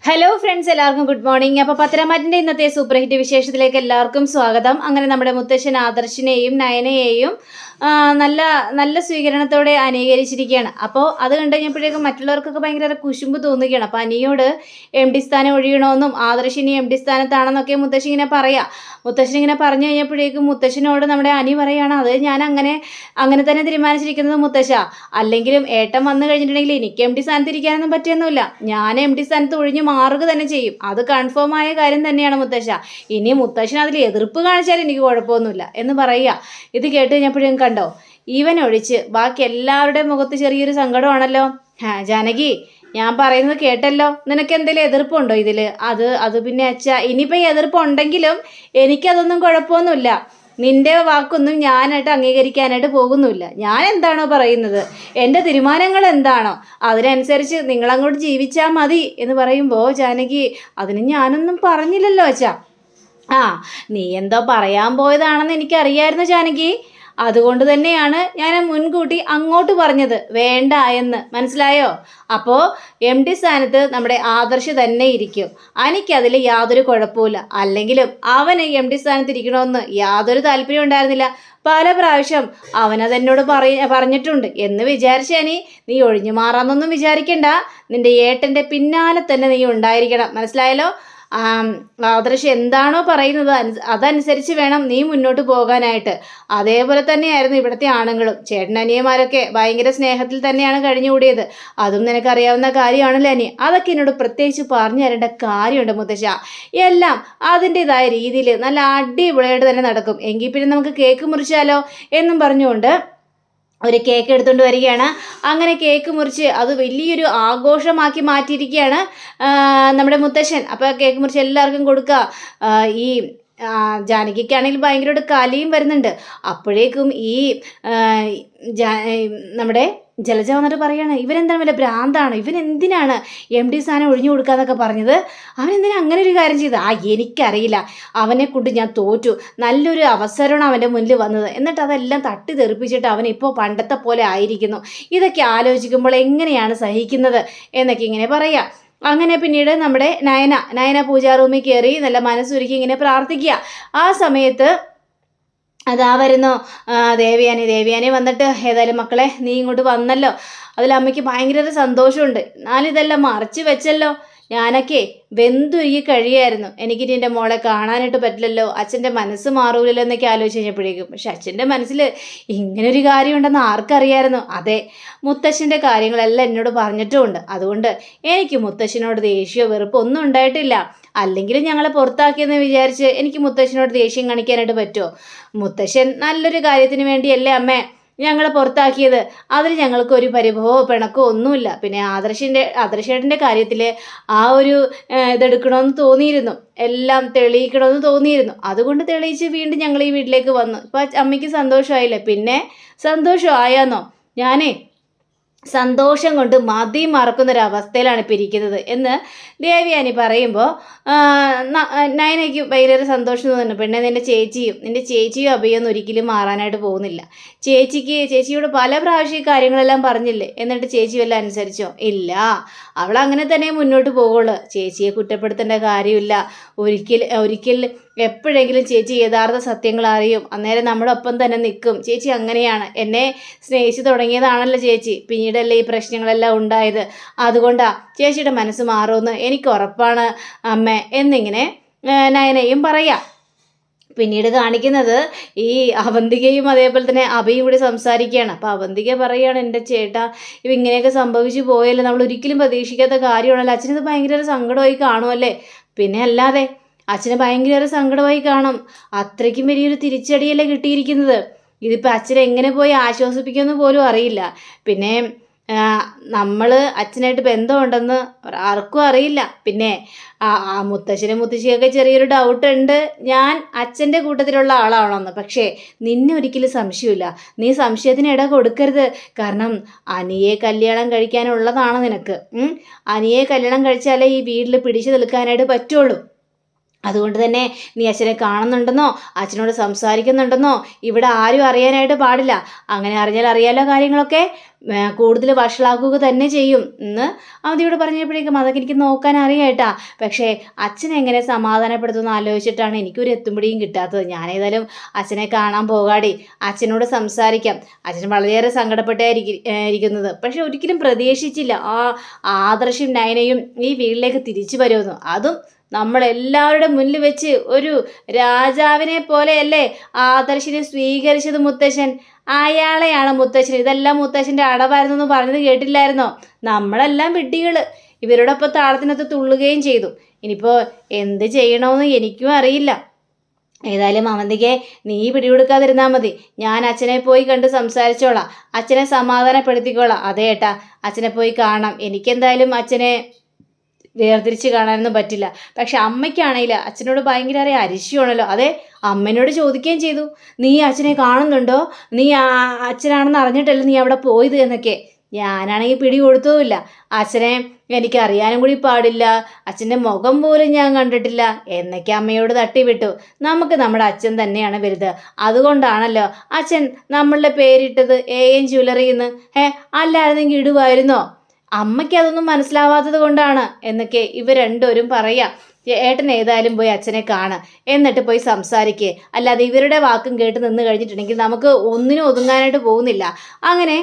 Hello friends, എല്ലാവർക്കും good morning. അപ്പോൾ പത്തരമാറ്റിൻ്റെ ഇന്നത്തെ സൂപ്പർ ഹിറ്റ് വിശേഷത്തിലേക്ക് എല്ലാവർക്കും സ്വാഗതം. അങ്ങനെ നമ്മുടെ മുത്തശ്ശൻ ആദർശിനെയും നയനയെയും നല്ല നല്ല സ്വീകരണത്തോടെ അനുകരിച്ചിരിക്കുകയാണ്. അപ്പോൾ അത് കണ്ടു കഴിഞ്ഞപ്പോഴേക്കും മറ്റുള്ളവർക്കൊക്കെ ഭയങ്കര കുശുമ്പ് തോന്നുകയാണ്. അപ്പോൾ അനിയോട് എം ഡി സ്ഥാനം ഒഴിയണമെന്നും ആദർശിനി എം ഡി സ്ഥാനത്താണെന്നൊക്കെ മുത്തശ്ശി ഇങ്ങനെ പറയാം. മുത്തശ്ശൻ ഇങ്ങനെ പറഞ്ഞു കഴിഞ്ഞപ്പോഴേക്കും മുത്തശ്ശനോട് നമ്മുടെ അനി പറയുകയാണ്, അത് ഞാൻ അങ്ങനെ തന്നെ തീരുമാനിച്ചിരിക്കുന്നത് മുത്തശ്ശ. അല്ലെങ്കിലും ഏട്ടൻ വന്നു കഴിഞ്ഞിട്ടുണ്ടെങ്കിൽ എനിക്ക് എം ഡി സ്ഥാനത്ത് ഇരിക്കാനൊന്നും പറ്റിയൊന്നുമില്ല. ഞാൻ എം ഡി സ്ഥാനത്ത് ഒഴിഞ്ഞു മാറുക തന്നെ ചെയ്യും. അത് കൺഫേം ആയ കാര്യം തന്നെയാണ് മുത്തശ്ശ. ഇനി മുത്തശ്ശൻ അതിൽ എതിർപ്പ് കാണിച്ചാൽ എനിക്ക് കുഴപ്പമൊന്നുമില്ല എന്ന് പറയുക. ഇത് കേട്ട് കഴിഞ്ഞപ്പോഴും കണ്ടോ, ഇവൻ ഒഴിച്ച് ബാക്കി എല്ലാവരുടെയും മുഖത്ത് ചെറിയൊരു സങ്കടമാണല്ലോ. ജാനകി, ഞാൻ പറയുന്നത് കേട്ടല്ലോ, നിനക്ക് എന്തെങ്കിലും എതിർപ്പുണ്ടോ ഇതിൽ? അത് പിന്നെ അച്ഛ, ഇനിയിപ്പോൾ എതിർപ്പുണ്ടെങ്കിലും എനിക്കതൊന്നും കുഴപ്പമൊന്നുമില്ല. നിന്റെ വാക്കൊന്നും ഞാനായിട്ട് അംഗീകരിക്കാനായിട്ട് പോകുന്നില്ല. ഞാൻ എന്താണോ പറയുന്നത്, എൻ്റെ തീരുമാനങ്ങൾ എന്താണോ അതിനനുസരിച്ച് നിങ്ങളങ്ങോട്ട് ജീവിച്ചാൽ മതി എന്ന് പറയുമ്പോൾ ജാനകി, അതിന് ഞാനൊന്നും പറഞ്ഞില്ലല്ലോ അച്ഛാ. നീ എന്തോ പറയാൻ പോയതാണെന്ന് എനിക്കറിയായിരുന്നു ജാനകി. അതുകൊണ്ട് തന്നെയാണ് ഞാൻ മുൻകൂട്ടി അങ്ങോട്ട് പറഞ്ഞത് വേണ്ട എന്ന്. മനസ്സിലായോ? അപ്പോൾ എം ഡി സ്ഥാനത്ത് നമ്മുടെ ആദർശ് തന്നെ ഇരിക്കും. എനിക്കതിൽ യാതൊരു കുഴപ്പമില്ല. അല്ലെങ്കിലും അവന് എം ഡി സ്ഥാനത്ത് ഇരിക്കണമെന്ന് യാതൊരു താല്പര്യം ഉണ്ടായിരുന്നില്ല. പല പ്രാവശ്യം അവനതെന്നോട് പറഞ്ഞിട്ടുണ്ട് എന്ന് വിചാരിച്ചാനി നീ ഒഴിഞ്ഞു മാറാന്നൊന്നും വിചാരിക്കണ്ട. നിന്റെ ഏട്ടൻ്റെ പിന്നാലെ തന്നെ നീ ഉണ്ടായിരിക്കണം. മനസ്സിലായല്ലോ? ആദർശ് എന്താണോ പറയുന്നത് അതനുസരിച്ച് വേണം നീ മുന്നോട്ട് പോകാനായിട്ട്. അതേപോലെ തന്നെയായിരുന്നു ഇവിടുത്തെ ആണുങ്ങളും. ചേട്ടനനിയന്മാരൊക്കെ ഭയങ്കര സ്നേഹത്തിൽ തന്നെയാണ് കഴിഞ്ഞുകൂടിയത്. അതും നിനക്കറിയാവുന്ന കാര്യമാണല്ലോ അനി. അതൊക്കെ എന്നോട് പ്രത്യേകിച്ച് പറഞ്ഞു തരേണ്ട കാര്യമുണ്ട് മുത്തശ്ശ. എല്ലാം അതിൻ്റെതായ രീതിയിൽ നല്ല അടിപൊളിയായിട്ട് തന്നെ നടക്കും. എങ്കിൽ പിന്നെ നമുക്ക് കേക്ക് മുറിച്ചാലോ എന്നും പറഞ്ഞുകൊണ്ട് ഒരു കേക്ക് എടുത്തുകൊണ്ട് വരികയാണ്. അങ്ങനെ കേക്ക് മുറിച്ച് അത് വലിയൊരു ആഘോഷമാക്കി മാറ്റിയിരിക്കുകയാണ് നമ്മുടെ മുത്തശ്ശൻ. അപ്പോൾ കേക്ക് മുറിച്ച് എല്ലാവർക്കും കൊടുക്കുക. ഈ ജാനകിക്കാണെങ്കിൽ ഭയങ്കരമായിട്ട് കലിയും വരുന്നുണ്ട്. അപ്പോഴേക്കും ഈ നമ്മുടെ ജലജ വന്നിട്ട് പറയാണ്, ഇവരെന്താണ് വല്ല ഭ്രാന്താണ്, ഇവനെന്തിനാണ് എം ഡി സ്ഥാനം ഒഴിഞ്ഞു കൊടുക്കാന്നൊക്കെ പറഞ്ഞത്? അവനെന്തിനാ അങ്ങനെ ഒരു കാര്യം ചെയ്ത്? എനിക്കറിയില്ല, അവനെ കൊണ്ട് ഞാൻ തോറ്റു. നല്ലൊരു അവസരമാണ് അവൻ്റെ മുന്നിൽ വന്നത്. എന്നിട്ട് അതെല്ലാം തട്ടി തെറിപ്പിച്ചിട്ട് അവനിപ്പോൾ പണ്ടത്തെ പോലെ ആയിരിക്കുന്നു. ഇതൊക്കെ ആലോചിക്കുമ്പോൾ എങ്ങനെയാണ് സഹിക്കുന്നത് എന്നൊക്കെ ഇങ്ങനെ പറയാം. അങ്ങനെ പിന്നീട് നമ്മുടെ നയന പൂജാ റൂമിൽ കയറി നല്ല മനസ്സുരുക്കി ഇങ്ങനെ പ്രാർത്ഥിക്കുക. ആ സമയത്ത് അതാ വരുന്നു ദേവയാനി വന്നിട്ട്, ഏതായാലും മക്കളെ നീ ഇങ്ങോട്ട് വന്നല്ലോ, അതിൽ അമ്മയ്ക്ക് ഭയങ്കര സന്തോഷമുണ്ട്. ഞാനിതെല്ലാം മറച്ചു വെച്ചല്ലോ. ഞാനൊക്കെ വെന്തുരുകി കഴിയായിരുന്നു. എനിക്കിനി എൻ്റെ മോളെ കാണാനായിട്ട് പറ്റില്ലല്ലോ, അച്ഛൻ്റെ മനസ്സ് മാറൂലല്ലോ എന്നൊക്കെ ആലോചിച്ച് കഴിഞ്ഞപ്പോഴേക്കും, പക്ഷെ അച്ഛൻ്റെ മനസ്സിൽ ഇങ്ങനൊരു കാര്യമുണ്ടെന്ന് ആർക്കറിയായിരുന്നു? അതെ, മുത്തശ്ശൻ്റെ കാര്യങ്ങളെല്ലാം എന്നോട് പറഞ്ഞിട്ടുമുണ്ട്. അതുകൊണ്ട് എനിക്ക് മുത്തശ്ശനോട് ദേഷ്യമോ വെറുപ്പോ ഒന്നും ഉണ്ടായിട്ടില്ല. അല്ലെങ്കിൽ ഞങ്ങളെ പുറത്താക്കിയെന്ന് വിചാരിച്ച് എനിക്ക് മുത്തശ്ശനോട് ദേഷ്യം കാണിക്കാനായിട്ട് പറ്റുമോ? മുത്തശ്ശൻ നല്ലൊരു കാര്യത്തിന് വേണ്ടിയല്ലേ അമ്മേ ഞങ്ങളെ പുറത്താക്കിയത്. അതിൽ ഞങ്ങൾക്ക് ഒരു പരിഭവമോ പിണക്കോ ഒന്നുമില്ല. പിന്നെ ആദർശേട്ടൻ്റെ കാര്യത്തിൽ ആ ഒരു ഇതെടുക്കണമെന്ന് തോന്നിയിരുന്നു, എല്ലാം തെളിയിക്കണമെന്ന് തോന്നിയിരുന്നു. അതുകൊണ്ട് തെളിയിച്ച് വീണ്ടും ഞങ്ങൾ ഈ വീട്ടിലേക്ക് വന്നു. ഇപ്പം അമ്മയ്ക്ക് സന്തോഷമായില്ലേ? പിന്നെ സന്തോഷമായാന്നോ? ഞാനേ സന്തോഷം കൊണ്ട് മതി മറക്കുന്നൊരവസ്ഥയിലാണ് ഇപ്പം ഇരിക്കുന്നത് എന്ന് ദേവയാനി പറയുമ്പോൾ നയനയ്ക്ക് ഭയങ്കര സന്തോഷം തോന്നുന്നു. പെണ്ണെ, നിൻ്റെ ചേച്ചിയും അഭയൊന്നും ഒരിക്കലും മാറാനായിട്ട് പോകുന്നില്ല. ചേച്ചിയോട് പല പ്രാവശ്യം ഈ കാര്യങ്ങളെല്ലാം പറഞ്ഞില്ലേ? എന്നിട്ട് ചേച്ചി വല്ല അനുസരിച്ചോ? ഇല്ല, അവൾ അങ്ങനെ തന്നെ മുന്നോട്ട് പോകുള്ളൂ. ചേച്ചിയെ കുറ്റപ്പെടുത്തേണ്ട കാര്യമില്ല. ഒരിക്കൽ എപ്പോഴെങ്കിലും ചേച്ചി യഥാർത്ഥ സത്യങ്ങൾ അറിയും. അന്നേരം നമ്മുടെ ഒപ്പം തന്നെ നിൽക്കും. ചേച്ചി അങ്ങനെയാണ്. എന്നെ സ്നേഹിച്ച് തുടങ്ങിയതാണല്ലോ ചേച്ചി. പിന്നീടല്ലേ ഈ പ്രശ്നങ്ങളെല്ലാം ഉണ്ടായത്. അതുകൊണ്ടാണ് ചേച്ചിയുടെ മനസ്സ് മാറുമെന്ന് എനിക്ക് ഉറപ്പാണ് അമ്മ എന്നിങ്ങനെ നയനയും പറയാം. പിന്നീട് കാണിക്കുന്നത് ഈ അവന്തികയും അതേപോലെ തന്നെ അഭയും കൂടി സംസാരിക്കുകയാണ്. അപ്പോൾ അവന്തിക പറയുകയാണ്, എൻ്റെ ചേട്ടാ ഇങ്ങനെയൊക്കെ സംഭവിച്ചു പോയല്ലോ, നമ്മൾ ഒരിക്കലും പ്രതീക്ഷിക്കാത്ത കാര്യമാണല്ലോ. അച്ഛനത് ഭയങ്കര സങ്കടമായി കാണുമല്ലേ? പിന്നെ അല്ലാതെ അച്ഛന് ഭയങ്കര സങ്കടമായി കാണും. അത്രയ്ക്കും വലിയൊരു തിരിച്ചടിയല്ലേ കിട്ടിയിരിക്കുന്നത്. ഇതിപ്പോൾ അച്ഛനെ എങ്ങനെ പോയി ആശ്വസിപ്പിക്കുമെന്ന് പോലും അറിയില്ല. പിന്നെ നമ്മൾ അച്ഛനായിട്ട് ബന്ധമുണ്ടെന്ന് ആർക്കും അറിയില്ല. പിന്നെ മുത്തശ്ശനും മുത്തശ്ശിയൊക്കെ ചെറിയൊരു ഡൗട്ടുണ്ട്, ഞാൻ അച്ഛൻ്റെ കൂട്ടത്തിലുള്ള ആളാണോന്ന്. പക്ഷേ നിന്നെ ഒരിക്കലും സംശയമില്ല. നീ സംശയത്തിന് ഇട കൊടുക്കരുത്. കാരണം അനിയെ കല്യാണം കഴിക്കാനുള്ളതാണ് നിനക്ക്. അനിയെ കല്യാണം കഴിച്ചാലേ ഈ വീട്ടിൽ പിടിച്ചു നിൽക്കാനായിട്ട് പറ്റുള്ളൂ. അതുകൊണ്ട് തന്നെ നീ അച്ഛനെ കാണുന്നുണ്ടെന്നോ അച്ഛനോട് സംസാരിക്കുന്നുണ്ടെന്നോ ഇവിടെ ആരും അറിയാനായിട്ട് പാടില്ല. അങ്ങനെ അറിഞ്ഞാൽ അറിയാലോ കാര്യങ്ങളൊക്കെ കൂടുതൽ വഷളാക്കുക തന്നെ ചെയ്യും എന്ന് അവധിയോട് പറഞ്ഞപ്പോഴേക്കും അതൊക്കെ എനിക്ക് നോക്കാൻ അറിയാട്ടാ. പക്ഷേ അച്ഛനെ എങ്ങനെ സമാധാനപ്പെടുത്തുമെന്ന് ആലോചിച്ചിട്ടാണ് എനിക്കൊരു എത്തുംപിടിയും കിട്ടാത്തത്. ഞാനേതായാലും അച്ഛനെ കാണാൻ പോകാടി, അച്ഛനോട് സംസാരിക്കാം. അച്ഛൻ വളരെയേറെ സങ്കടപ്പെട്ടായിരിക്കുന്നത്. പക്ഷെ ഒരിക്കലും പ്രതീക്ഷിച്ചില്ല ആദർശും നയനയും ഈ വീട്ടിലേക്ക് തിരിച്ചു വരുമെന്ന്. അതും നമ്മളെല്ലാവരുടെ മുന്നിൽ വെച്ച് ഒരു രാജാവിനെ പോലെയല്ലേ ആദർശിനെ സ്വീകരിച്ചത് മുത്തശ്ശൻ. അയാളെയാണ് മുത്തശ്ശൻ. ഇതെല്ലാം മുത്തശ്ശൻ്റെ അടവായിരുന്നു എന്ന് പറഞ്ഞത് കേട്ടില്ലായിരുന്നോ? നമ്മളെല്ലാം വിഡ്ഢികൾ. ഇവരോടൊപ്പം താളത്തിനകത്ത് തുള്ളുകയും ചെയ്തു. ഇനിയിപ്പോൾ എന്ത് ചെയ്യണമെന്ന് എനിക്കും അറിയില്ല. ഏതായാലും അവന്തിക്ക് നീ പിടികൊടുക്കാതിരുന്നാൽ മതി. ഞാൻ അച്ഛനെ പോയി കണ്ട് സംസാരിച്ചോളാം, അച്ഛനെ സമാധാനപ്പെടുത്തിക്കോളാം. അതേ ഏട്ടാ, അച്ഛനെ പോയി കാണാം. എനിക്കെന്തായാലും അച്ഛനെ വേർതിരിച്ച് കാണാനൊന്നും പറ്റില്ല. പക്ഷെ അമ്മയ്ക്കാണെങ്കിൽ അച്ഛനോട് ഭയങ്കര അരിശമാണല്ലോ. അതെ, അമ്മേനോട് ചോദിക്കുകയും ചെയ്തു, നീ അച്ഛനെ കാണുന്നുണ്ടോ, നീ അച്ഛനാണെന്ന് അറിഞ്ഞിട്ടല്ലേ നീ അവിടെ പോയത് എന്നൊക്കെ. ഞാനാണെങ്കിൽ പിടി കൊടുത്തതുമില്ല. അച്ഛനെ എനിക്ക് അറിയാനും കൂടി പാടില്ല, അച്ഛൻ്റെ മുഖം പോലും ഞാൻ കണ്ടിട്ടില്ല എന്നൊക്കെ അമ്മയോട് തട്ടിവിട്ടു. നമുക്ക് നമ്മുടെ അച്ഛൻ തന്നെയാണ് വലുത്. അതുകൊണ്ടാണല്ലോ അച്ഛൻ നമ്മളുടെ പേരിട്ടത് AM ജ്വല്ലറി എന്ന്. അല്ലായിരുന്നെങ്കിൽ ഇടുമായിരുന്നോ? അമ്മയ്ക്ക് അതൊന്നും മനസ്സിലാവാത്തത് കൊണ്ടാണ് എന്നൊക്കെ ഇവർ രണ്ടുപേരും പറയാം. ഏട്ടൻ ഏതായാലും പോയി അച്ഛനെ കാണുക, എന്നിട്ട് പോയി സംസാരിക്കുക. അല്ലാതെ ഇവരുടെ വാക്കും കേട്ട് നിന്ന് കഴിഞ്ഞിട്ടുണ്ടെങ്കിൽ നമുക്ക് ഒന്നിനും ഒതുങ്ങാനായിട്ട് പോകുന്നില്ല. അങ്ങനെ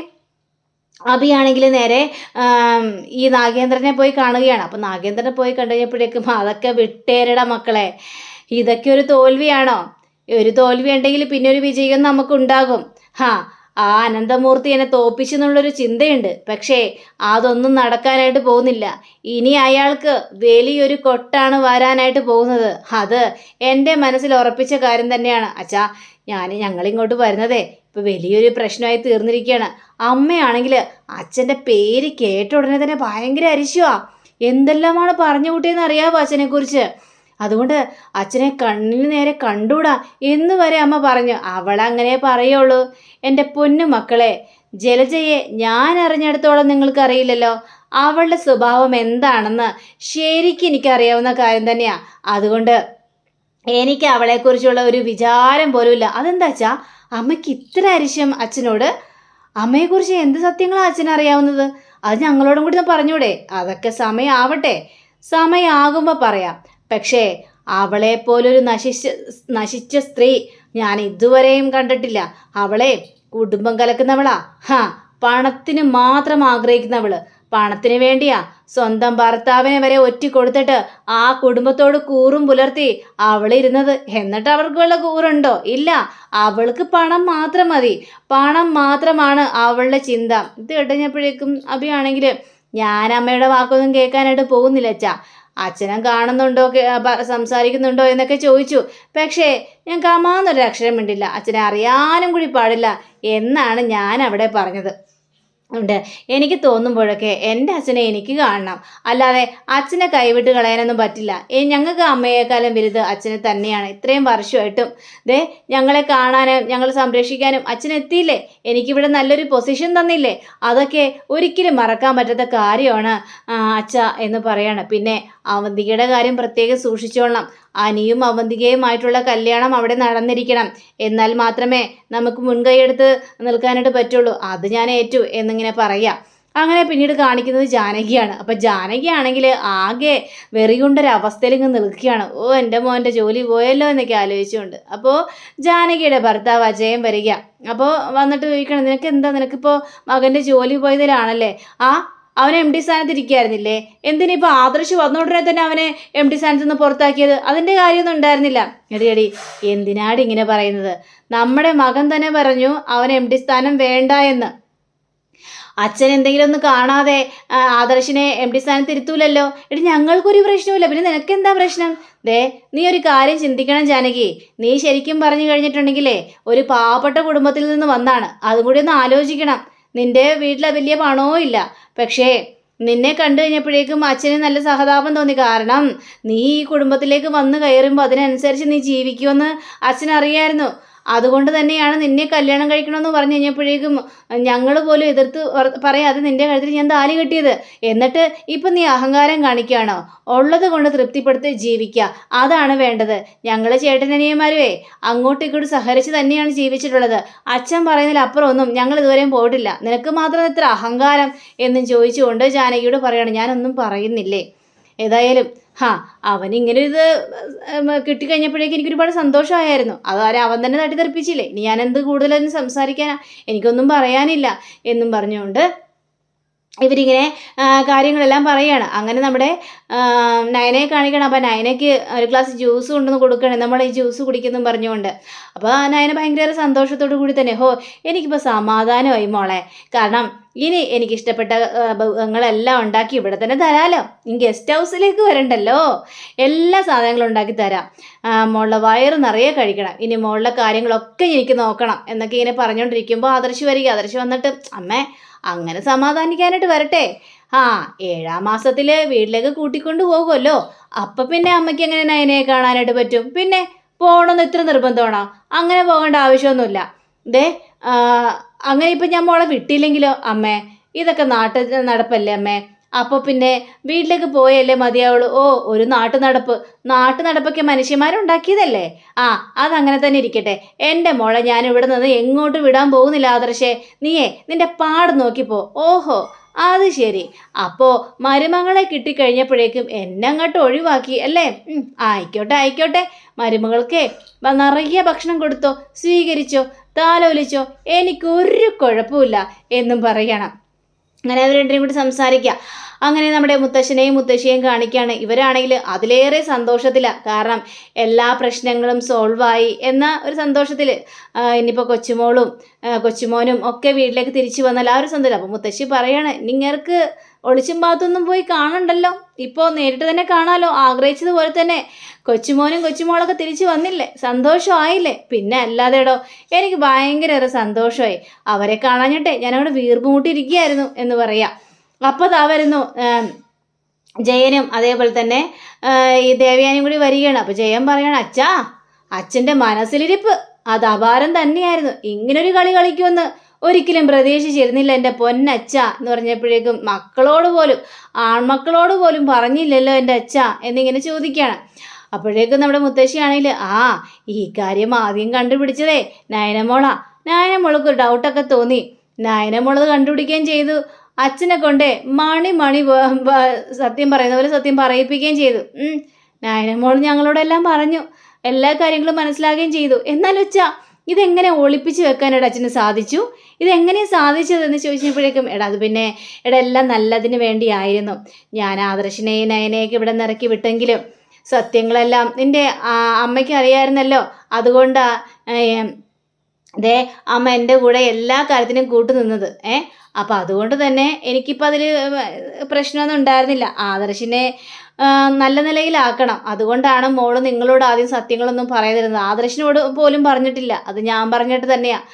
അഭിയാണെങ്കിൽ നേരെ ഈ നാഗേന്ദ്രനെ പോയി കാണുകയാണ്. അപ്പം നാഗേന്ദ്രനെ പോയി കണ്ടു കഴിഞ്ഞപ്പോഴേക്കും അതൊക്കെ വിട്ടേരടാ മക്കളെ, ഇതൊക്കെ ഒരു തോൽവിയാണോ? ഒരു തോൽവി ഉണ്ടെങ്കിൽ പിന്നെ ഒരു വിജയം നമുക്കുണ്ടാകും. ആ അനന്തമൂർത്തി എന്നെ തോപ്പിച്ചു എന്നുള്ളൊരു ചിന്തയുണ്ട്. പക്ഷേ അതൊന്നും നടക്കാനായിട്ട് പോകുന്നില്ല. ഇനി അയാൾക്ക് വലിയൊരു കൊട്ടാണ് വരാനായിട്ട് പോകുന്നത്. അത് എൻ്റെ മനസ്സിൽ ഉറപ്പിച്ച കാര്യം തന്നെയാണ്. അച്ഛാ, ഞങ്ങളിങ്ങോട്ട് വരുന്നതേ ഇപ്പോൾ വലിയൊരു പ്രശ്നമായി തീർന്നിരിക്കുകയാണ്. അമ്മയാണെങ്കിൽ അച്ഛൻ്റെ പേര് കേട്ട ഉടനെ തന്നെ ഭയങ്കര അരിശുവാ. എന്തെല്ലാമാണ് പറഞ്ഞു കൂട്ടിയെന്ന് അറിയാവോ അച്ഛനെക്കുറിച്ച്? അതുകൊണ്ട് അച്ഛനെ കണ്ണിന് നേരെ കണ്ടൂടാ എന്ന് വരെ അമ്മ പറഞ്ഞു. അവളങ്ങനെ പറയുള്ളൂ. എൻ്റെ പൊന്നു മക്കളെ, ജലജയെ ഞാൻ അറിഞ്ഞിടത്തോളം നിങ്ങൾക്കറിയില്ലല്ലോ. അവളുടെ സ്വഭാവം എന്താണെന്ന് ശരിക്കും എനിക്കറിയാവുന്ന കാര്യം തന്നെയാണ്. അതുകൊണ്ട് എനിക്ക് അവളെക്കുറിച്ചുള്ള ഒരു വിചാരം പോലുമില്ല. അതെന്താ വെച്ചാ അമ്മയ്ക്ക് ഇത്ര അരിശം അച്ഛനോട്? അമ്മയെക്കുറിച്ച് എന്ത് സത്യങ്ങളാണ് അച്ഛനറിയാവുന്നത്? അത് ഞങ്ങളോടും കൂടി പറഞ്ഞൂടെ? അതൊക്കെ സമയമാവട്ടെ, സമയമാകുമ്പോൾ പറയാം. പക്ഷേ അവളെപ്പോലൊരു നശിച്ച സ്ത്രീ ഞാൻ ഇതുവരെയും കണ്ടിട്ടില്ല. അവളെ കുടുംബം കലക്കുന്നവളാ. പണത്തിന് മാത്രം ആഗ്രഹിക്കുന്നവള്. പണത്തിന് വേണ്ടിയാ സ്വന്തം ഭർത്താവിനെ വരെ ഒറ്റിക്കൊടുത്തിട്ട് ആ കുടുംബത്തോട് കൂറും പുലർത്തി അവളിരുന്നത്. എന്നിട്ട് അവൾക്ക് വല്ല കൂറുണ്ടോ? ഇല്ല. അവൾക്ക് പണം മാത്രം മതി. പണം മാത്രമാണ് അവളുടെ ചിന്ത. ഇത് കഴിഞ്ഞപ്പോഴേക്കും അഭിയാണെങ്കിൽ ഞാൻ അമ്മയുടെ വാക്കൊന്നും കേൾക്കാനായിട്ട് പോകുന്നില്ല അച്ഛാ. അച്ഛനെ കാണുന്നുണ്ടോ, സംസാരിക്കുന്നുണ്ടോ എന്നൊക്കെ ചോദിച്ചു. പക്ഷേ ഞാൻ കമാന്നൊരു അക്ഷരം മിണ്ടില്ല. അച്ഛനെ അറിയാനും കൂടി പാടില്ല എന്നാണ് ഞാൻ അവിടെ പറഞ്ഞത്. ഉണ്ട്. എനിക്ക് തോന്നുമ്പോഴൊക്കെ എൻ്റെ അച്ഛനെ എനിക്ക് കാണണം, അല്ലാതെ അച്ഛനെ കൈവിട്ട് കളയാനൊന്നും പറ്റില്ല. ഞങ്ങൾക്ക് അമ്മയെക്കാളും വലുത് അച്ഛനെ തന്നെയാണ്. ഇത്രയും വർഷമായിട്ടും ഞങ്ങളെ കാണാനും ഞങ്ങൾ സംരക്ഷിക്കാനും അച്ഛൻ എത്തിയില്ലേ? എനിക്കിവിടെ നല്ലൊരു പൊസിഷൻ തന്നില്ലേ? അതൊക്കെ ഒരിക്കലും മറക്കാൻ പറ്റാത്ത കാര്യമാണ് അച്ഛ എന്ന് പറയാണ്. പിന്നെ അവന്തികയുടെ കാര്യം പ്രത്യേകം സൂക്ഷിച്ചോളണം. അനിയും അവന്തികയുമായിട്ടുള്ള കല്യാണം അവിടെ നടന്നിരിക്കണം. എന്നാൽ മാത്രമേ നമുക്ക് മുൻകൈയെടുത്ത് നിൽക്കാനായിട്ട് പറ്റുള്ളൂ. അത് ഞാൻ ഏറ്റു എന്നിങ്ങനെ പറയാം. അങ്ങനെ പിന്നീട് കാണിക്കുന്നത് ജാനകിയാണ്. അപ്പം ജാനകിയാണെങ്കിൽ ആകെ വെറികൊണ്ടൊരവസ്ഥയിൽ ഇങ്ങ് നിൽക്കുകയാണ്. എൻ്റെ മോൻ്റെ ജോലി പോയല്ലോ എന്നൊക്കെ ആലോചിച്ചുകൊണ്ട്. അപ്പോൾ ജാനകിയുടെ ഭർത്താവ് അജയൻ വരിക. അപ്പോൾ വന്നിട്ട് ചോദിക്കണം, നിനക്കിപ്പോൾ മകൻ്റെ ജോലി പോയതിലാണല്ലേ? അവനെ MD സ്ഥാനത്ത് ഇരിക്കുകയായിരുന്നില്ലേ? എന്തിനിപ്പോൾ ആദർശ് വന്ന ഉടനെ തന്നെ അവനെ MD സ്ഥാനത്ത് നിന്ന് പുറത്താക്കിയത്? അതിൻ്റെ കാര്യമൊന്നും ഉണ്ടായിരുന്നില്ല. എടി എന്തിനാടി ഇങ്ങനെ പറയുന്നത്? നമ്മുടെ മകൻ തന്നെ പറഞ്ഞു അവൻ MD സ്ഥാനം വേണ്ട എന്ന്. അച്ഛൻ എന്തെങ്കിലും ഒന്ന് കാണാതെ ആദർശിനെ MD സ്ഥാനത്ത് ഇരുത്തൂലല്ലോ. ഞങ്ങൾക്കൊരു പ്രശ്നവുമില്ല, പിന്നെ നിനക്കെന്താ പ്രശ്നം? നീ ഒരു കാര്യം ചിന്തിക്കണം ജാനകി. നീ ശരിക്കും പറഞ്ഞു കഴിഞ്ഞിട്ടുണ്ടെങ്കിലേ ഒരു പാവപ്പെട്ട കുടുംബത്തിൽ നിന്ന് വന്നാണ്. അതും കൂടി ഒന്ന് ആലോചിക്കണം. നിന്റെ വീട്ടിൽ വലിയ പണവും ഇല്ല. പക്ഷേ നിന്നെ കണ്ടു കഴിഞ്ഞപ്പോഴേക്കും അച്ഛന് നല്ല സഹതാപം തോന്നി. കാരണം നീ ഈ കുടുംബത്തിലേക്ക് വന്നു കയറുമ്പോൾ അതിനനുസരിച്ച് നീ ജീവിക്കുമെന്ന് അച്ഛനറിയായിരുന്നു. അതുകൊണ്ട് തന്നെയാണ് നിന്നെ കല്യാണം കഴിക്കണമെന്ന് പറഞ്ഞു കഴിഞ്ഞപ്പോഴേക്കും ഞങ്ങൾ പോലും എതിർത്ത് പറയാതെ നിന്റെ കഴുത്തിൽ ഞാൻ താലി കെട്ടിയത്. എന്നിട്ട് ഇപ്പം നീ അഹങ്കാരം കാണിക്കുകയാണോ? ഉള്ളത് കൊണ്ട് തൃപ്തിപ്പെടുത്തി ജീവിക്കുക, അതാണ് വേണ്ടത്. ഞങ്ങൾ ചേട്ടനനിയന്മാരുവേ അങ്ങോട്ടും ഇങ്ങോട്ടും സഹകരിച്ച് തന്നെയാണ് ജീവിച്ചിട്ടുള്ളത്. അച്ഛൻ പറയുന്നതിൽ അപ്പുറം ഒന്നും ഞങ്ങൾ ഇതുവരെയും പോയിട്ടില്ല. നിനക്ക് മാത്രം ഇത്ര അഹങ്കാരം എന്നും ചോദിച്ചുകൊണ്ട് ജാനകിയോട് പറയാണ്, ഞാനൊന്നും പറയുന്നില്ലേ. ഏതായാലും അവനിങ്ങനെ ഇത് കിട്ടിക്കഴിഞ്ഞപ്പോഴേക്കും എനിക്കൊരുപാട് സന്തോഷമായിരുന്നു. അതാരും അവൻ തന്നെ തട്ടിത്തെറിപ്പിച്ചില്ലേ. ഇനി ഞാനെന്ത് കൂടുതലൊന്നും സംസാരിക്കാനാ, എനിക്കൊന്നും പറയാനില്ല എന്നും പറഞ്ഞുകൊണ്ട് ഇവരിങ്ങനെ കാര്യങ്ങളെല്ലാം പറയുകയാണ്. അങ്ങനെ നമ്മുടെ നയനയെ കാണിക്കണം. അപ്പോൾ നയനയ്ക്ക് ഒരു ഗ്ലാസ് ജ്യൂസ് കൊണ്ടുവന്ന് കൊടുക്കണം, നമ്മൾ ഈ ജ്യൂസ് കുടിക്കുന്നെന്നും പറഞ്ഞുകൊണ്ട്. അപ്പോൾ നയന ഭയങ്കര സന്തോഷത്തോടു കൂടി തന്നെ, എനിക്കിപ്പോൾ സമാധാനമായി മോളെ, കാരണം ഇനി എനിക്കിഷ്ടപ്പെട്ട വിഭവങ്ങളെല്ലാം ഉണ്ടാക്കി ഇവിടെ തന്നെ തരാമല്ലോ, ഇനി ഗസ്റ്റ് ഹൗസിലേക്ക് വരണ്ടല്ലോ, എല്ലാ സാധനങ്ങളും ഉണ്ടാക്കി തരാം, മോളുടെ വയറ് നിറയെ കഴിക്കണം, ഇനി മോളുടെ കാര്യങ്ങളൊക്കെ എനിക്ക് നോക്കണം എന്നൊക്കെ ഇങ്ങനെ പറഞ്ഞുകൊണ്ടിരിക്കുമ്പോൾ ആദർശ് വരിക. ആദർശ് വന്നിട്ട്, അമ്മേ അങ്ങനെ സമാധാനിക്കാനായിട്ട് വരട്ടെ, 7-ാം മാസത്തിൽ വീട്ടിലേക്ക് കൂട്ടിക്കൊണ്ട് പോകുമല്ലോ, അപ്പം പിന്നെ അമ്മയ്ക്ക് എങ്ങനെ നയനയെ കാണാനായിട്ട് പറ്റും? പിന്നെ പോകണമെന്ന് ഇത്ര നിർബന്ധമാണോ? അങ്ങനെ പോകേണ്ട ആവശ്യമൊന്നുമില്ല. അങ്ങനെ ഇപ്പം ഞാൻ മോളെ വിട്ടില്ലെങ്കിലോ അമ്മേ? ഇതൊക്കെ നടപ്പല്ലേ അമ്മേ? അപ്പോൾ പിന്നെ വീട്ടിലേക്ക് പോയല്ലേ മതിയാവുള്ളൂ. ഒരു നാട്ടുനടപ്പൊക്കെ മനുഷ്യന്മാരുണ്ടാക്കിയതല്ലേ. അതങ്ങനെ തന്നെ ഇരിക്കട്ടെ. എൻ്റെ മോളെ ഞാൻ ഇവിടെ നിന്ന് എങ്ങോട്ട് വിടാൻ പോകുന്നില്ല ആദർശേ, നീയേ നിൻ്റെ പാട് നോക്കിപ്പോ. അത് ശരി, അപ്പോൾ മരുമകളെ കിട്ടിക്കഴിഞ്ഞപ്പോഴേക്കും എന്നെ അങ്ങോട്ട് ഒഴിവാക്കി അല്ലേ? ആയിക്കോട്ടെ, മരുമകൾക്കേ നിറയെ ഭക്ഷണം കൊടുത്തോ, സ്വീകരിച്ചോ, താലോലിച്ചോ, എനിക്കൊരു കുഴപ്പമില്ല എന്നും പറയണം. അങ്ങനെ അവർ രണ്ടിനും കൂടി സംസാരിക്കുക. അങ്ങനെ നമ്മുടെ മുത്തശ്ശനെയും മുത്തശ്ശിയെയും കാണിക്കുകയാണ്. ഇവരാണെങ്കിൽ അതിലേറെ സന്തോഷത്തിലാണ്. കാരണം എല്ലാ പ്രശ്നങ്ങളും സോൾവായി എന്ന ഒരു സന്തോഷത്തിൽ. ഇനിയിപ്പോൾ കൊച്ചുമോനും ഒക്കെ വീട്ടിലേക്ക് തിരിച്ചു വന്നാൽ ആ ഒരു സന്തോഷം. അപ്പോൾ മുത്തശ്ശി പറയാണ്, നിങ്ങൾക്ക് ഒളിച്ചും പാത്തൊന്നും പോയി കാണണ്ടല്ലോ, ഇപ്പോൾ നേരിട്ട് തന്നെ കാണാമല്ലോ, ആഗ്രഹിച്ചതുപോലെ തന്നെ കൊച്ചുമോനും കൊച്ചുമോളൊക്കെ തിരിച്ചു വന്നില്ലേ, സന്തോഷമായില്ലേ? പിന്നെ അല്ലാതെടോ, എനിക്ക് ഭയങ്കര സന്തോഷമായി, അവരെ കാണാഞ്ഞിട്ടേ ഞാനവിടെ വീർപ്പുമുട്ടിയിരിക്കുകയായിരുന്നു എന്ന് പറയാം. അപ്പോൾ അതാ വരുന്നു ജയനും അതേപോലെ തന്നെ ഈ ദേവയാനിയും കൂടി വരികയാണ്. അപ്പോൾ ജയൻ പറയണം, അച്ഛൻ്റെ മനസ്സിലിരിപ്പ് അത് അപാരം തന്നെയായിരുന്നു, ഇങ്ങനൊരു കളി കളിക്കുമെന്ന് ഒരിക്കലും പ്രതീക്ഷിച്ചിരുന്നില്ല എൻ്റെ പൊന്നച്ഛ എന്ന് പറഞ്ഞപ്പോഴേക്കും ആൺമക്കളോട് പോലും പറഞ്ഞില്ലല്ലോ എൻ്റെ അച്ഛ എന്നിങ്ങനെ ചോദിക്കുകയാണ്. അപ്പോഴേക്കും നമ്മുടെ മുത്തശ്ശിയാണെങ്കിൽ ഈ കാര്യം ആദ്യം കണ്ടുപിടിച്ചതേ നയനമോൾക്ക് ഒരു ഡൗട്ടൊക്കെ തോന്നി, നയനമോളത് കണ്ടുപിടിക്കുകയും ചെയ്തു, അച്ഛനെ കൊണ്ടേ മണി സത്യം പറയുന്ന പോലെ സത്യം പറയിപ്പിക്കുകയും ചെയ്തു. നയനമോൾ ഞങ്ങളോടെല്ലാം പറഞ്ഞു, എല്ലാ കാര്യങ്ങളും മനസ്സിലാക്കുകയും ചെയ്തു. എന്നാലും ഇതെങ്ങനെ ഒളിപ്പിച്ച് വെക്കാനായിട്ട് അച്ഛന് സാധിച്ചു? ഇതെങ്ങനെയാണ് സാധിച്ചതെന്ന് ചോദിച്ചപ്പോഴേക്കും അത് പിന്നെ എല്ലാം നല്ലതിന് വേണ്ടിയായിരുന്നു. ഞാൻ ആദർശിനെയും നയനെയൊക്കെ ഇവിടെ നിറക്കി വിട്ടെങ്കിലും സത്യങ്ങളെല്ലാം നിൻ്റെ അമ്മയ്ക്ക് അറിയാമായിരുന്നല്ലോ, അതുകൊണ്ടാ അമ്മ എൻ്റെ കൂടെ എല്ലാ കാര്യത്തിനും കൂട്ടുനിന്നത്. അപ്പം അതുകൊണ്ട് തന്നെ എനിക്കിപ്പോൾ അതിൽ പ്രശ്നമൊന്നും ഉണ്ടായിരുന്നില്ല. ആദർശിനെ നല്ല നിലയിലാക്കണം, അതുകൊണ്ടാണ് മോള് നിങ്ങളോട് ആദ്യം സത്യങ്ങളൊന്നും പറയാതിരുന്നത്. ആദർശിനോട് പോലും പറഞ്ഞിട്ടില്ല, അത് ഞാൻ പറഞ്ഞിട്ട് തന്നെയാണ്.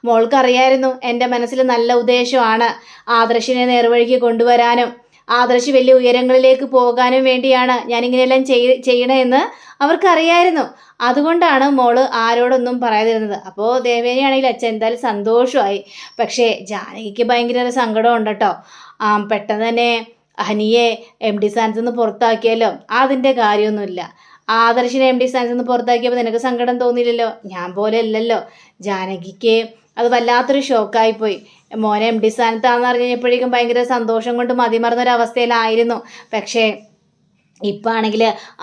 മോൾക്കറിയായിരുന്നു എൻ്റെ മനസ്സിൽ നല്ല ഉദ്ദേശമാണ് ആദർശിനെ നേർവഴിക്ക് കൊണ്ടുവരാനും ആദർശ് വലിയ ഉയരങ്ങളിലേക്ക് പോകാനും വേണ്ടിയാണ് ഞാനിങ്ങനെയെല്ലാം ചെയ്യണമെന്ന് അവർക്കറിയായിരുന്നു. അതുകൊണ്ടാണ് മോള് ആരോടൊന്നും പറയാതിരുന്നത്. അപ്പോൾ ദേവേനയാണെങ്കിൽ അച്ഛൻ എന്തായാലും സന്തോഷമായി. പക്ഷേ ജാനകിക്ക് ഭയങ്കര സങ്കടമുണ്ട് കേട്ടോ. പെട്ടെന്ന് തന്നെ ഹനിയെ MD സ്ഥാനത്ത് നിന്ന് പുറത്താക്കിയല്ലോ, അതിൻ്റെ കാര്യമൊന്നുമില്ല. ആദർശിനെ MD സ്ഥാനത്ത് നിന്ന് പുറത്താക്കിയപ്പോൾ നിനക്ക് സങ്കടം തോന്നിയില്ലല്ലോ, ഞാൻ പോലെ അല്ലല്ലോ. ജാനകിക്ക് അത് വല്ലാത്തൊരു ഷോക്കായിപ്പോയി. മോനെ MD സ്ഥാനത്താണെന്ന് അറിഞ്ഞപ്പോഴേക്കും ഭയങ്കര സന്തോഷം കൊണ്ട് മതിമറന്നൊരവസ്ഥയിലായിരുന്നു. പക്ഷേ ഇപ്പം ആണെങ്കിൽ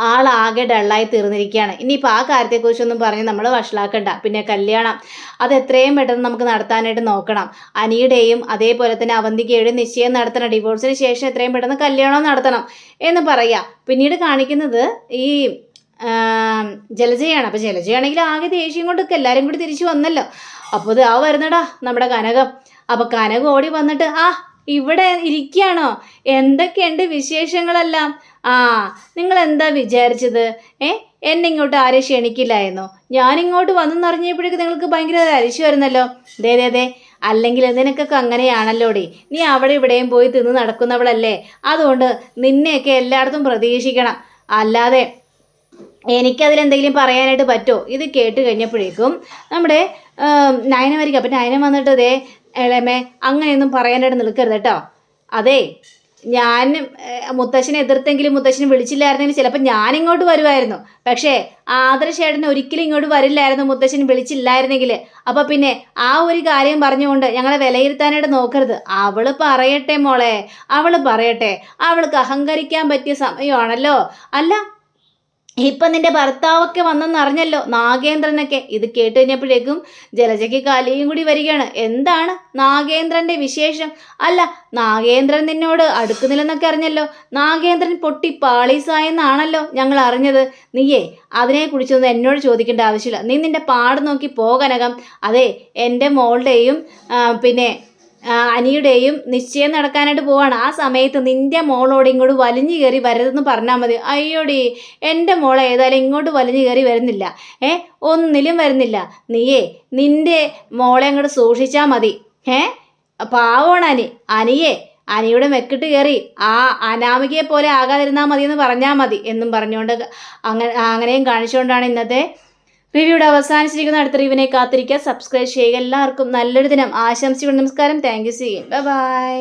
ആളാകെ ഡള്ളായി തീർന്നിരിക്കുകയാണ്. ഇനിയിപ്പോൾ ആ കാര്യത്തെക്കുറിച്ചൊന്നും പറഞ്ഞ് നമ്മൾ വഷളാക്കണ്ട. പിന്നെ കല്യാണം അത് എത്രയും പെട്ടെന്ന് നമുക്ക് നടത്താനായിട്ട് നോക്കണം. അനിയുടെയും അതേപോലെ തന്നെ അവന്തികയുടെയും നിശ്ചയം നടത്തണം. ഡിവോഴ്സിന് ശേഷം എത്രയും പെട്ടെന്ന് കല്യാണം നടത്തണം എന്ന് പറയുക. പിന്നീട് കാണിക്കുന്നത് ഈ ജലജയാണ്. അപ്പോൾ ജലജയാണെങ്കിൽ ആകെ ദേഷ്യം കൊണ്ടൊക്കെ എല്ലാവരും കൂടി തിരിച്ചു വന്നല്ലോ. അപ്പോൾ ഇത് വരുന്നടാ നമ്മുടെ കനകം. അപ്പോൾ കനകം ഓടി വന്നിട്ട് ഇവിടെ ഇരിക്കുകയാണോ? എന്തൊക്കെയുണ്ട് വിശേഷങ്ങളെല്ലാം? നിങ്ങൾ എന്താ വിചാരിച്ചത്? എന്നെ ഇങ്ങോട്ട് ആരെയും ക്ഷണിക്കില്ലായിരുന്നോ? ഞാനിങ്ങോട്ട് വന്നെന്നറിഞ്ഞപ്പോഴേക്കും നിങ്ങൾക്ക് ഭയങ്കര അരിശു വരുന്നല്ലോ. ദേ അല്ലെങ്കിൽ നിനക്കൊക്കെ അങ്ങനെയാണല്ലോടി, നീ അവിടെ ഇവിടെയും പോയി തിന്ന് നടക്കുന്നവളല്ലേ, അതുകൊണ്ട് നിന്നെയൊക്കെ എല്ലായിടത്തും പ്രതീക്ഷിക്കണം, അല്ലാതെ എനിക്കതിലെന്തെങ്കിലും പറയാനായിട്ട് പറ്റുമോ? ഇത് കേട്ട് കഴിഞ്ഞപ്പോഴേക്കും നമ്മുടെ നയന വരിക. അപ്പം നയന വന്നിട്ട് ദേ ഇളമേ അങ്ങനെയൊന്നും പറയാനായിട്ട് നിൽക്കരുത് കേട്ടോ. അതെ ഞാൻ മുത്തശ്ശനെ എതിർത്തെങ്കിലും മുത്തശ്ശനെ വിളിച്ചില്ലായിരുന്നെങ്കിൽ ചിലപ്പോൾ ഞാനിങ്ങോട്ട് വരുമായിരുന്നു. പക്ഷേ ആദർശേട്ടന് ഒരിക്കലും ഇങ്ങോട്ട് വരില്ലായിരുന്നു മുത്തശ്ശൻ വിളിച്ചില്ലായിരുന്നെങ്കിൽ. അപ്പോൾ പിന്നെ ആ ഒരു കാര്യം പറഞ്ഞുകൊണ്ട് ഞങ്ങളെ വിലയിരുത്താനായിട്ട് നോക്കരുത്. അവൾ പറയട്ടെ മോളെ, അവൾ പറയട്ടെ. അവൾക്ക് അഹങ്കരിക്കാൻ പറ്റിയ സമയമാണല്ലോ. അല്ല ഇപ്പം നിന്റെ ഭർത്താവൊക്കെ വന്നെന്നറിഞ്ഞല്ലോ, നാഗേന്ദ്രനൊക്കെ. ഇത് കേട്ട് കഴിഞ്ഞപ്പോഴേക്കും ജലജയ്ക്ക് കലിയും കൂടി വരികയാണ്. എന്താണ് നാഗേന്ദ്രൻ്റെ വിശേഷം? അല്ല നാഗേന്ദ്രൻ നിന്നോട് അടുക്കുന്നില്ലെന്നൊക്കെ അറിഞ്ഞല്ലോ. നാഗേന്ദ്രൻ പൊട്ടി പാളീസായെന്നാണല്ലോ ഞങ്ങൾ അറിഞ്ഞത്. നീയേ അതിനെക്കുറിച്ചൊന്നും എന്നോട് ചോദിക്കേണ്ട ആവശ്യമില്ല. നീ നിന്റെ പാട് നോക്കി പോകനകം. അതെ എൻ്റെ മോളുടെയും പിന്നെ അനിയുടെയും നിശ്ചയം നടക്കാനായിട്ട് പോവാണ്. ആ സമയത്ത് നിൻ്റെ മോളോട് ഇങ്ങോട്ട് വലിഞ്ഞു കയറി വരരുതെന്ന് പറഞ്ഞാൽ മതി. അയ്യോടി എൻ്റെ മോളെ ഏതായാലും ഇങ്ങോട്ട് വലിഞ്ഞു കയറി വരുന്നില്ല. ഒന്നിലും വരുന്നില്ല. നീയേ നിൻ്റെ മോളെ അങ്ങോട്ട് സൂക്ഷിച്ചാൽ മതി. പാവമാണ് അനിയെ അനിയുടെ മെക്കിട്ട് കയറി ആ അനാമികയെ പോലെ ആകാതിരുന്നാൽ മതി എന്ന് പറഞ്ഞാൽ മതി എന്നും പറഞ്ഞുകൊണ്ട് അങ്ങനെയും കാണിച്ചുകൊണ്ടാണ് ഇന്നത്തെ റിവ്യൂടെ അവസാനിച്ചിരിക്കുന്ന. അടുത്ത റിവ്യൂവിനെ കാത്തിരിക്കുക. സബ്സ്ക്രൈബ് ചെയ്യുക. എല്ലാവർക്കും നല്ലൊരു ദിനം ആശംസിക്കുന്നു. നമസ്കാരം. Thank you. See you. Bye by.